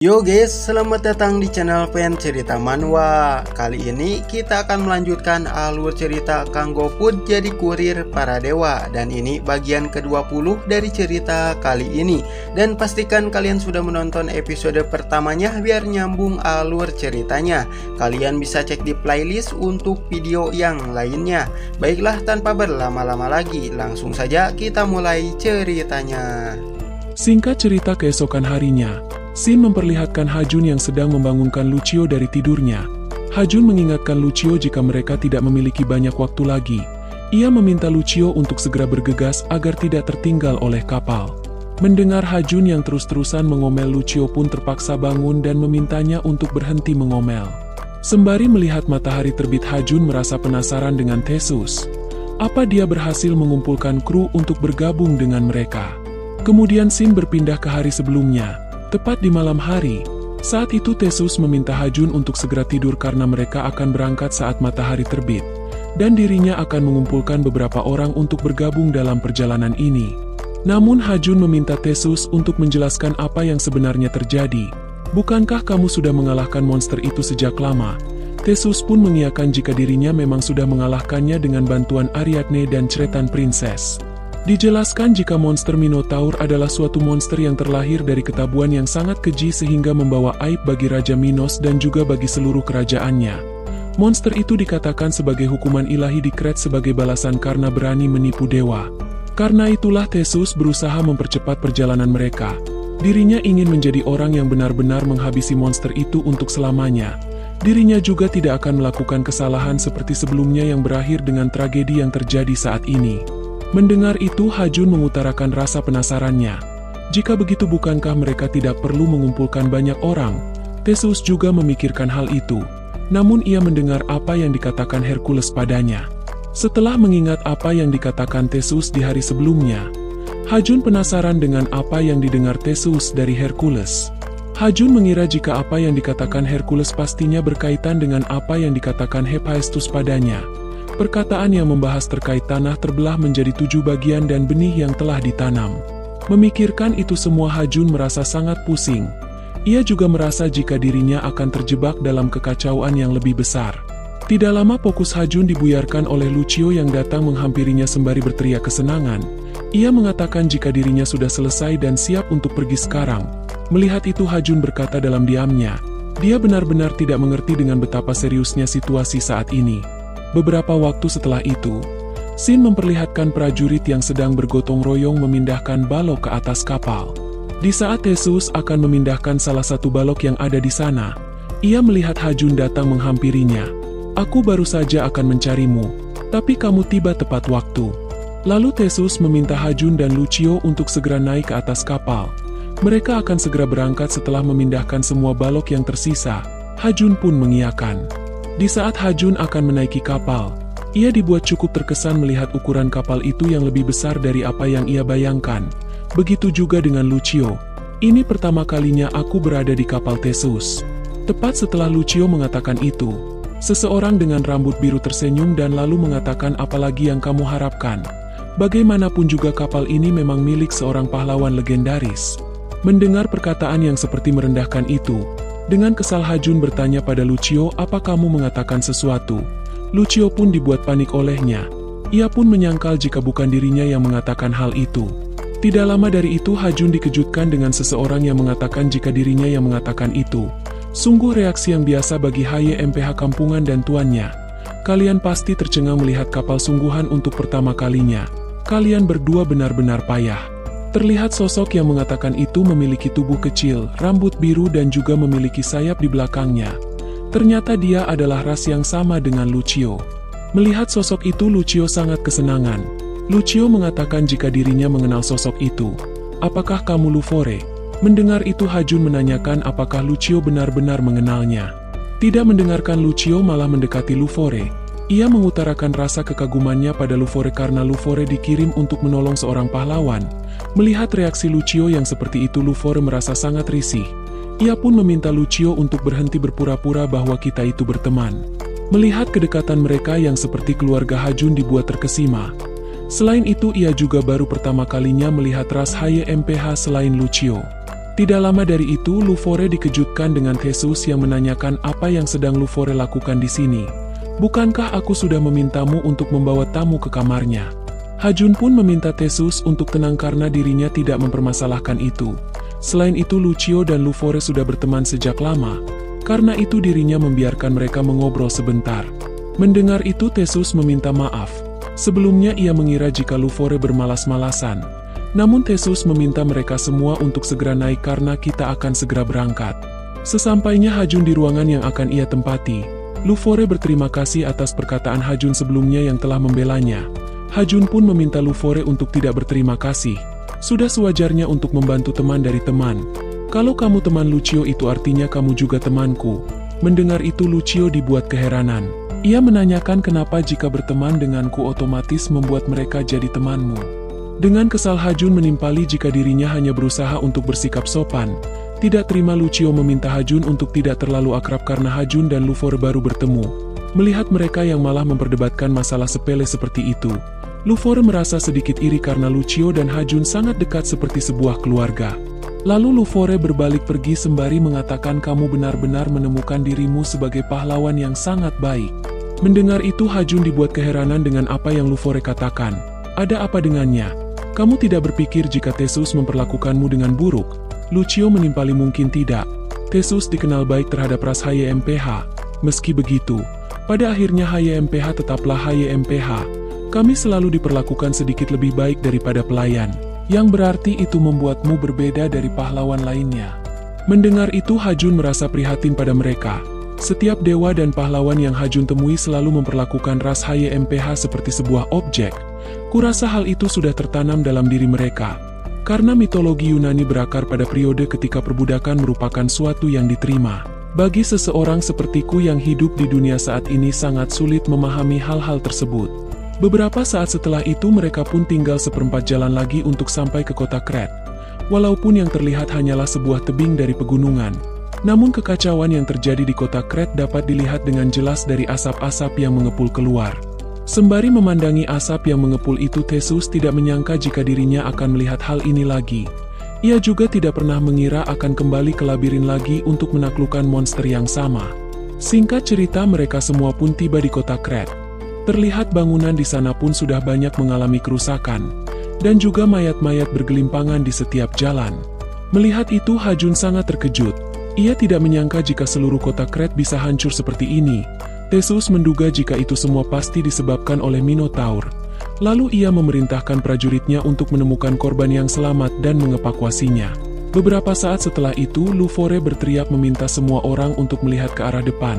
Yo guys, selamat datang di channel Fan Cerita Manhwa. Kali ini kita akan melanjutkan alur cerita Kang Go-put jadi kurir para dewa. Dan ini bagian ke-20 dari cerita kali ini. Dan pastikan kalian sudah menonton episode pertamanya biar nyambung alur ceritanya. Kalian bisa cek di playlist untuk video yang lainnya. Baiklah, tanpa berlama-lama lagi, langsung saja kita mulai ceritanya. Singkat cerita, keesokan harinya, Shin memperlihatkan Ha-jun yang sedang membangunkan Lucio dari tidurnya. Ha-jun mengingatkan Lucio jika mereka tidak memiliki banyak waktu lagi. Ia meminta Lucio untuk segera bergegas agar tidak tertinggal oleh kapal. Mendengar Ha-jun yang terus-terusan mengomel, Lucio pun terpaksa bangun dan memintanya untuk berhenti mengomel. Sembari melihat matahari terbit, Ha-jun merasa penasaran dengan Theseus. Apa dia berhasil mengumpulkan kru untuk bergabung dengan mereka? Kemudian Shin berpindah ke hari sebelumnya. Tepat di malam hari, saat itu Theseus meminta Ha-jun untuk segera tidur karena mereka akan berangkat saat matahari terbit, dan dirinya akan mengumpulkan beberapa orang untuk bergabung dalam perjalanan ini. Namun Ha-jun meminta Theseus untuk menjelaskan apa yang sebenarnya terjadi. Bukankah kamu sudah mengalahkan monster itu sejak lama? Theseus pun mengiyakan jika dirinya memang sudah mengalahkannya dengan bantuan Ariadne dan Ceretan Princess. Dijelaskan jika monster Minotaur adalah suatu monster yang terlahir dari ketabuhan yang sangat keji sehingga membawa aib bagi Raja Minos dan juga bagi seluruh kerajaannya. Monster itu dikatakan sebagai hukuman ilahi di Kreta sebagai balasan karena berani menipu dewa. Karena itulah Theseus berusaha mempercepat perjalanan mereka. Dirinya ingin menjadi orang yang benar-benar menghabisi monster itu untuk selamanya. Dirinya juga tidak akan melakukan kesalahan seperti sebelumnya yang berakhir dengan tragedi yang terjadi saat ini. Mendengar itu, Ha-jun mengutarakan rasa penasarannya. Jika begitu, bukankah mereka tidak perlu mengumpulkan banyak orang? Theseus juga memikirkan hal itu. Namun ia mendengar apa yang dikatakan Hercules padanya. Setelah mengingat apa yang dikatakan Theseus di hari sebelumnya, Ha-jun penasaran dengan apa yang didengar Theseus dari Hercules. Ha-jun mengira jika apa yang dikatakan Hercules pastinya berkaitan dengan apa yang dikatakan Hephaestus padanya. Perkataan yang membahas terkait tanah terbelah menjadi 7 bagian dan benih yang telah ditanam. Memikirkan itu semua, Ha-jun merasa sangat pusing. Ia juga merasa jika dirinya akan terjebak dalam kekacauan yang lebih besar. Tidak lama fokus Ha-jun dibuyarkan oleh Lucio yang datang menghampirinya sembari berteriak kesenangan. Ia mengatakan jika dirinya sudah selesai dan siap untuk pergi sekarang. Melihat itu, Ha-jun berkata dalam diamnya, dia benar-benar tidak mengerti dengan betapa seriusnya situasi saat ini. Beberapa waktu setelah itu, Shin memperlihatkan prajurit yang sedang bergotong royong memindahkan balok ke atas kapal. Di saat Theseus akan memindahkan salah satu balok yang ada di sana, ia melihat Ha-jun datang menghampirinya. Aku baru saja akan mencarimu, tapi kamu tiba tepat waktu. Lalu Theseus meminta Ha-jun dan Lucio untuk segera naik ke atas kapal. Mereka akan segera berangkat setelah memindahkan semua balok yang tersisa. Ha-jun pun mengiyakan. Di saat Ha-jun akan menaiki kapal, ia dibuat cukup terkesan melihat ukuran kapal itu yang lebih besar dari apa yang ia bayangkan. Begitu juga dengan Lucio. Ini pertama kalinya aku berada di kapal Theseus. Tepat setelah Lucio mengatakan itu, seseorang dengan rambut biru tersenyum dan lalu mengatakan, apalagi yang kamu harapkan? Bagaimanapun juga kapal ini memang milik seorang pahlawan legendaris. Mendengar perkataan yang seperti merendahkan itu, dengan kesal Ha-jun bertanya pada Lucio, apa kamu mengatakan sesuatu? Lucio pun dibuat panik olehnya. Ia pun menyangkal jika bukan dirinya yang mengatakan hal itu. Tidak lama dari itu, Ha-jun dikejutkan dengan seseorang yang mengatakan jika dirinya yang mengatakan itu. Sungguh reaksi yang biasa bagi HYMPH kampungan dan tuannya. Kalian pasti tercengang melihat kapal sungguhan untuk pertama kalinya. Kalian berdua benar-benar payah. Terlihat sosok yang mengatakan itu memiliki tubuh kecil, rambut biru dan juga memiliki sayap di belakangnya. Ternyata dia adalah ras yang sama dengan Lucio. Melihat sosok itu, Lucio sangat kesenangan. Lucio mengatakan jika dirinya mengenal sosok itu. Apakah kamu Lufore? Mendengar itu, Ha-jun menanyakan apakah Lucio benar-benar mengenalnya. Tidak mendengarkan Lucio malah mendekati Lufore. Ia mengutarakan rasa kekagumannya pada Lufore karena Lufore dikirim untuk menolong seorang pahlawan. Melihat reaksi Lucio yang seperti itu, Lufore merasa sangat risih. Ia pun meminta Lucio untuk berhenti berpura-pura bahwa kita itu berteman. Melihat kedekatan mereka yang seperti keluarga, Ha-jun dibuat terkesima. Selain itu, ia juga baru pertama kalinya melihat ras HYMPH selain Lucio. Tidak lama dari itu, Lufore dikejutkan dengan Theseus yang menanyakan apa yang sedang Lufore lakukan di sini. Bukankah aku sudah memintamu untuk membawa tamu ke kamarnya? Hajun pun meminta Theseus untuk tenang karena dirinya tidak mempermasalahkan itu. Selain itu, Lucio dan Lufore sudah berteman sejak lama. Karena itu dirinya membiarkan mereka mengobrol sebentar. Mendengar itu, Theseus meminta maaf. Sebelumnya ia mengira jika Lufore bermalas-malasan. Namun Theseus meminta mereka semua untuk segera naik karena kita akan segera berangkat. Sesampainya Hajun di ruangan yang akan ia tempati, Lufore berterima kasih atas perkataan Hajun sebelumnya yang telah membelanya. Hajun pun meminta Lufore untuk tidak berterima kasih. Sudah sewajarnya untuk membantu teman dari teman. Kalau kamu teman Lucio itu artinya kamu juga temanku. Mendengar itu Lucio dibuat keheranan. Ia menanyakan kenapa jika berteman denganku otomatis membuat mereka jadi temanmu. Dengan kesal Hajun menimpali jika dirinya hanya berusaha untuk bersikap sopan. Tidak terima Lucio meminta Hajun untuk tidak terlalu akrab karena Hajun dan Lufore baru bertemu. Melihat mereka yang malah memperdebatkan masalah sepele seperti itu, Lufore merasa sedikit iri karena Lucio dan Hajun sangat dekat seperti sebuah keluarga. Lalu Lufore berbalik pergi sembari mengatakan kamu benar-benar menemukan dirimu sebagai pahlawan yang sangat baik. Mendengar itu Hajun dibuat keheranan dengan apa yang Lufore katakan. Ada apa dengannya? Kamu tidak berpikir jika Theseus memperlakukanmu dengan buruk? Lucio menimpali mungkin tidak. Theseus dikenal baik terhadap ras HYMPH. Meski begitu, pada akhirnya HYMPH tetaplah HYMPH. Kami selalu diperlakukan sedikit lebih baik daripada pelayan. Yang berarti itu membuatmu berbeda dari pahlawan lainnya. Mendengar itu Hajun merasa prihatin pada mereka. Setiap dewa dan pahlawan yang Hajun temui selalu memperlakukan ras HYMPH seperti sebuah objek. Kurasa hal itu sudah tertanam dalam diri mereka. Karena mitologi Yunani berakar pada periode ketika perbudakan merupakan suatu yang diterima. Bagi seseorang sepertiku yang hidup di dunia saat ini sangat sulit memahami hal-hal tersebut. Beberapa saat setelah itu mereka pun tinggal seperempat jalan lagi untuk sampai ke kota Krete. Walaupun yang terlihat hanyalah sebuah tebing dari pegunungan. Namun kekacauan yang terjadi di kota Krete dapat dilihat dengan jelas dari asap-asap yang mengepul keluar. Sembari memandangi asap yang mengepul itu, Theseus tidak menyangka jika dirinya akan melihat hal ini lagi. Ia juga tidak pernah mengira akan kembali ke labirin lagi untuk menaklukkan monster yang sama. Singkat cerita mereka semua pun tiba di kota Krete. Terlihat bangunan di sana pun sudah banyak mengalami kerusakan. Dan juga mayat-mayat bergelimpangan di setiap jalan. Melihat itu Hajun sangat terkejut. Ia tidak menyangka jika seluruh kota Krete bisa hancur seperti ini. Theseus menduga jika itu semua pasti disebabkan oleh Minotaur. Lalu ia memerintahkan prajuritnya untuk menemukan korban yang selamat dan mengevakuasinya. Beberapa saat setelah itu, Lufore berteriak meminta semua orang untuk melihat ke arah depan.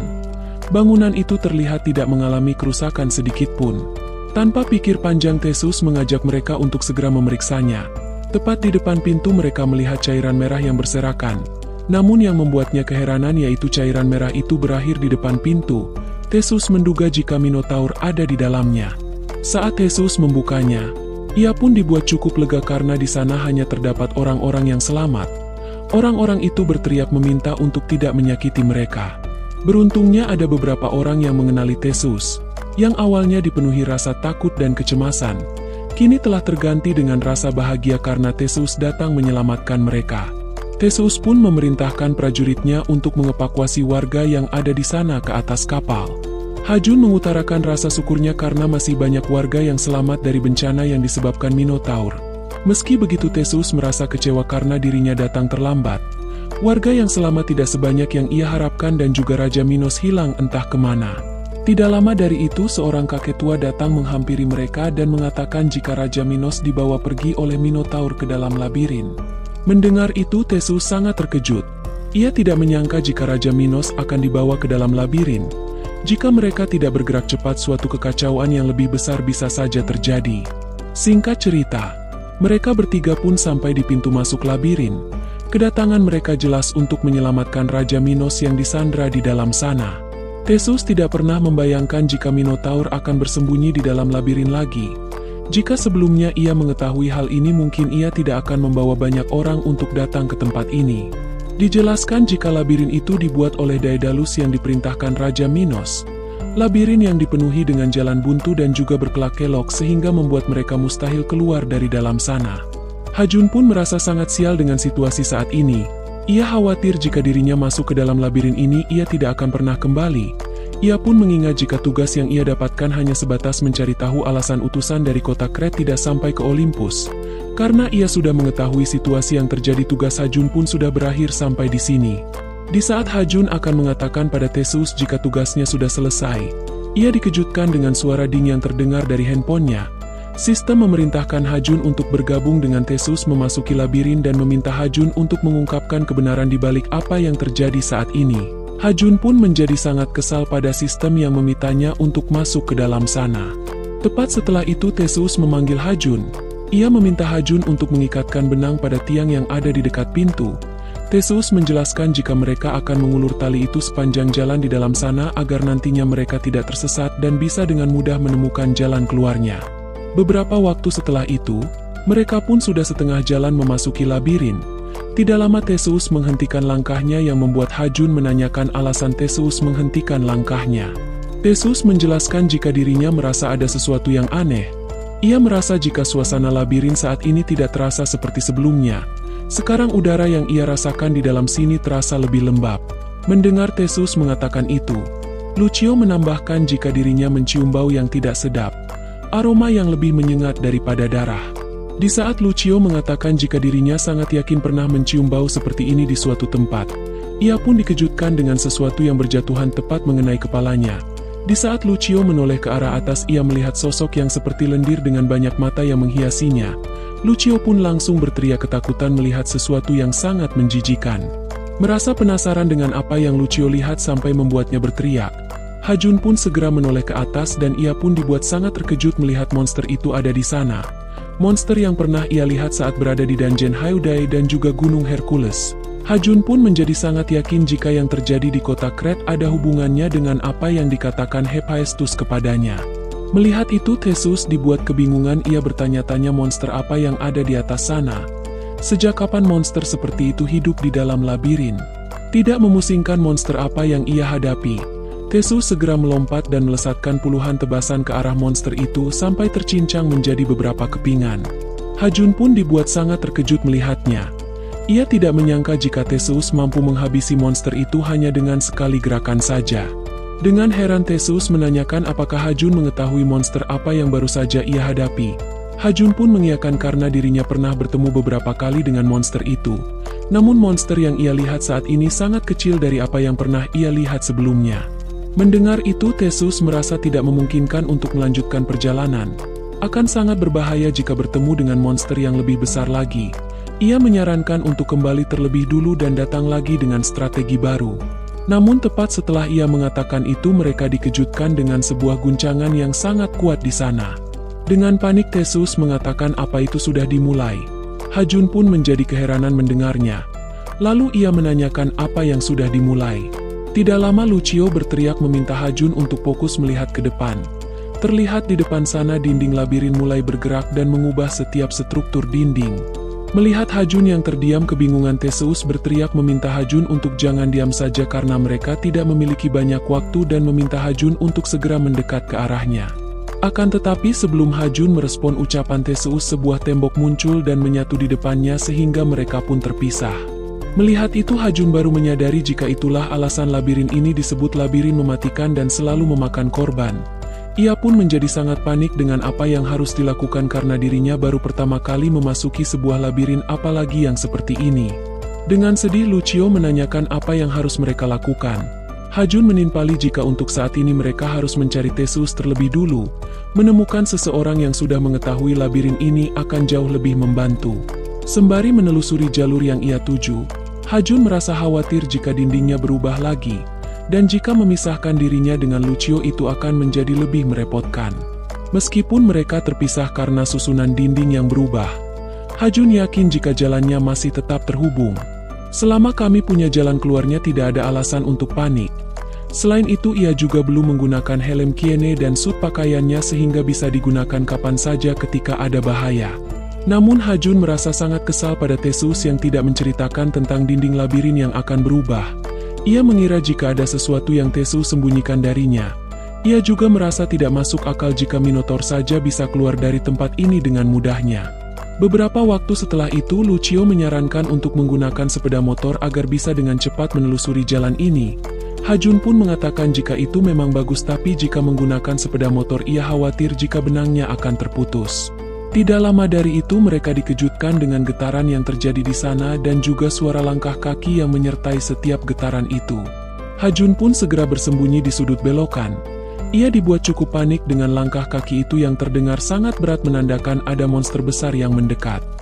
Bangunan itu terlihat tidak mengalami kerusakan sedikit pun. Tanpa pikir panjang, Theseus mengajak mereka untuk segera memeriksanya. Tepat di depan pintu mereka melihat cairan merah yang berserakan. Namun yang membuatnya keheranan yaitu cairan merah itu berakhir di depan pintu. Theseus menduga jika Minotaur ada di dalamnya. Saat Theseus membukanya, ia pun dibuat cukup lega karena di sana hanya terdapat orang-orang yang selamat. Orang-orang itu berteriak meminta untuk tidak menyakiti mereka. Beruntungnya ada beberapa orang yang mengenali Theseus, yang awalnya dipenuhi rasa takut dan kecemasan. Kini telah terganti dengan rasa bahagia karena Theseus datang menyelamatkan mereka. Theseus pun memerintahkan prajuritnya untuk mengevakuasi warga yang ada di sana ke atas kapal. Hajun mengutarakan rasa syukurnya karena masih banyak warga yang selamat dari bencana yang disebabkan Minotaur. Meski begitu Theseus merasa kecewa karena dirinya datang terlambat. Warga yang selamat tidak sebanyak yang ia harapkan dan juga Raja Minos hilang entah kemana. Tidak lama dari itu seorang kakek tua datang menghampiri mereka dan mengatakan jika Raja Minos dibawa pergi oleh Minotaur ke dalam labirin. Mendengar itu Theseus sangat terkejut. Ia tidak menyangka jika Raja Minos akan dibawa ke dalam labirin. Jika mereka tidak bergerak cepat suatu kekacauan yang lebih besar bisa saja terjadi. Singkat cerita, mereka bertiga pun sampai di pintu masuk labirin. Kedatangan mereka jelas untuk menyelamatkan Raja Minos yang disandra di dalam sana. Theseus tidak pernah membayangkan jika Minotaur akan bersembunyi di dalam labirin lagi. Jika sebelumnya ia mengetahui hal ini mungkin ia tidak akan membawa banyak orang untuk datang ke tempat ini. Dijelaskan jika labirin itu dibuat oleh Daedalus yang diperintahkan Raja Minos. Labirin yang dipenuhi dengan jalan buntu dan juga berkelak-kelok sehingga membuat mereka mustahil keluar dari dalam sana. Hajun pun merasa sangat sial dengan situasi saat ini. Ia khawatir jika dirinya masuk ke dalam labirin ini ia tidak akan pernah kembali. Ia pun mengingat jika tugas yang ia dapatkan hanya sebatas mencari tahu alasan utusan dari kota Kret tidak sampai ke Olympus. Karena ia sudah mengetahui situasi yang terjadi, tugas Hajun pun sudah berakhir sampai di sini. Di saat Hajun akan mengatakan pada Theseus jika tugasnya sudah selesai, ia dikejutkan dengan suara ding yang terdengar dari handphonenya. Sistem memerintahkan Hajun untuk bergabung dengan Theseus memasuki labirin dan meminta Hajun untuk mengungkapkan kebenaran di balik apa yang terjadi saat ini. Hajun pun menjadi sangat kesal pada sistem yang memintanya untuk masuk ke dalam sana. Tepat setelah itu Theseus memanggil Hajun. Ia meminta Hajun untuk mengikatkan benang pada tiang yang ada di dekat pintu. Theseus menjelaskan jika mereka akan mengulur tali itu sepanjang jalan di dalam sana agar nantinya mereka tidak tersesat dan bisa dengan mudah menemukan jalan keluarnya. Beberapa waktu setelah itu, mereka pun sudah setengah jalan memasuki labirin. Tidak lama Theseus menghentikan langkahnya yang membuat Hajun menanyakan alasan Theseus menghentikan langkahnya. Theseus menjelaskan jika dirinya merasa ada sesuatu yang aneh. Ia merasa jika suasana labirin saat ini tidak terasa seperti sebelumnya. Sekarang udara yang ia rasakan di dalam sini terasa lebih lembab. Mendengar Theseus mengatakan itu, Lucio menambahkan jika dirinya mencium bau yang tidak sedap. Aroma yang lebih menyengat daripada darah. Di saat Lucio mengatakan jika dirinya sangat yakin pernah mencium bau seperti ini di suatu tempat, ia pun dikejutkan dengan sesuatu yang berjatuhan tepat mengenai kepalanya. Di saat Lucio menoleh ke arah atas, ia melihat sosok yang seperti lendir dengan banyak mata yang menghiasinya. Lucio pun langsung berteriak ketakutan melihat sesuatu yang sangat menjijikan. Merasa penasaran dengan apa yang Lucio lihat sampai membuatnya berteriak, Hajun pun segera menoleh ke atas dan ia pun dibuat sangat terkejut melihat monster itu ada di sana. Monster yang pernah ia lihat saat berada di Dungeon Hyundai dan juga Gunung Hercules. Hajun pun menjadi sangat yakin jika yang terjadi di kota Kret ada hubungannya dengan apa yang dikatakan Hephaestus kepadanya. Melihat itu Theseus dibuat kebingungan, ia bertanya-tanya monster apa yang ada di atas sana. Sejak kapan monster seperti itu hidup di dalam labirin? Tidak memusingkan monster apa yang ia hadapi, Theseus segera melompat dan melesatkan puluhan tebasan ke arah monster itu sampai tercincang menjadi beberapa kepingan. Hajun pun dibuat sangat terkejut melihatnya. Ia tidak menyangka jika Theseus mampu menghabisi monster itu hanya dengan sekali gerakan saja. Dengan heran Theseus menanyakan apakah Hajun mengetahui monster apa yang baru saja ia hadapi. Hajun pun mengiyakan karena dirinya pernah bertemu beberapa kali dengan monster itu. Namun monster yang ia lihat saat ini sangat kecil dari apa yang pernah ia lihat sebelumnya. Mendengar itu Theseus merasa tidak memungkinkan untuk melanjutkan perjalanan. Akan sangat berbahaya jika bertemu dengan monster yang lebih besar lagi. Ia menyarankan untuk kembali terlebih dulu dan datang lagi dengan strategi baru. Namun tepat setelah ia mengatakan itu mereka dikejutkan dengan sebuah guncangan yang sangat kuat di sana. Dengan panik Theseus mengatakan apa itu sudah dimulai. Hajun pun menjadi keheranan mendengarnya. Lalu ia menanyakan apa yang sudah dimulai. Tidak lama Lucio berteriak meminta Hajun untuk fokus melihat ke depan. Terlihat di depan sana dinding labirin mulai bergerak dan mengubah setiap struktur dinding. Melihat Hajun yang terdiam, kebingungan Theseus berteriak meminta Hajun untuk jangan diam saja karena mereka tidak memiliki banyak waktu dan meminta Hajun untuk segera mendekat ke arahnya. Akan tetapi sebelum Hajun merespon ucapan Theseus, sebuah tembok muncul dan menyatu di depannya sehingga mereka pun terpisah. Melihat itu Hajun baru menyadari jika itulah alasan labirin ini disebut labirin mematikan dan selalu memakan korban. Ia pun menjadi sangat panik dengan apa yang harus dilakukan karena dirinya baru pertama kali memasuki sebuah labirin apalagi yang seperti ini. Dengan sedih Lucio menanyakan apa yang harus mereka lakukan. Hajun menimpali jika untuk saat ini mereka harus mencari Theseus terlebih dulu. Menemukan seseorang yang sudah mengetahui labirin ini akan jauh lebih membantu. Sembari menelusuri jalur yang ia tuju, Hajun merasa khawatir jika dindingnya berubah lagi. Dan jika memisahkan dirinya dengan Lucio itu akan menjadi lebih merepotkan. Meskipun mereka terpisah karena susunan dinding yang berubah, Hajun yakin jika jalannya masih tetap terhubung. Selama kami punya jalan keluarnya tidak ada alasan untuk panik. Selain itu ia juga belum menggunakan helm Kiene dan suit pakaiannya sehingga bisa digunakan kapan saja ketika ada bahaya. Namun Hajun merasa sangat kesal pada Theseus yang tidak menceritakan tentang dinding labirin yang akan berubah. Ia mengira jika ada sesuatu yang Theseus sembunyikan darinya. Ia juga merasa tidak masuk akal jika Minotaur saja bisa keluar dari tempat ini dengan mudahnya. Beberapa waktu setelah itu Lucio menyarankan untuk menggunakan sepeda motor agar bisa dengan cepat menelusuri jalan ini. Ha-jun pun mengatakan jika itu memang bagus, tapi jika menggunakan sepeda motor ia khawatir jika benangnya akan terputus. Tidak lama dari itu mereka dikejutkan dengan getaran yang terjadi di sana dan juga suara langkah kaki yang menyertai setiap getaran itu. Ha-jun pun segera bersembunyi di sudut belokan. Ia dibuat cukup panik dengan langkah kaki itu yang terdengar sangat berat, menandakan ada monster besar yang mendekat.